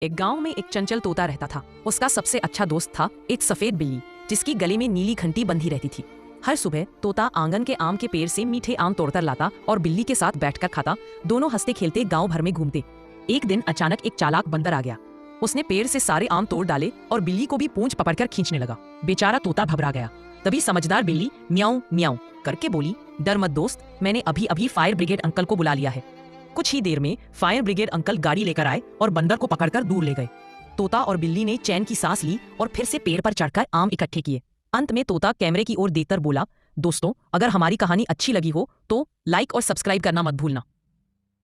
एक गांव में एक चंचल तोता रहता था। उसका सबसे अच्छा दोस्त था एक सफेद बिल्ली, जिसकी गले में नीली घंटी बंधी रहती थी। हर सुबह तोता आंगन के आम के पेड़ से मीठे आम तोड़कर लाता और बिल्ली के साथ बैठकर खाता। दोनों हंसते खेलते गांव भर में घूमते। एक दिन अचानक एक चालाक बंदर आ गया। उसने पेड़ से सारे आम तोड़ डाले और बिल्ली को भी पूंछ पकड़कर खींचने लगा। बेचारा तोता घबरा गया। तभी समझदार बिल्ली म्याऊं म्याऊं करके बोली, डर मत दोस्त, मैंने अभी अभी फायर ब्रिगेड अंकल को बुला लिया है। कुछ ही देर में फायर ब्रिगेड अंकल गाड़ी लेकर आए और बंदर को पकड़कर दूर ले गए। तोता और बिल्ली ने चैन की सांस ली और फिर से पेड़ पर चढ़कर आम इकट्ठे किए। अंत में तोता कैमरे की ओर देखकर बोला, दोस्तों, अगर हमारी कहानी अच्छी लगी हो तो लाइक और सब्सक्राइब करना मत भूलना।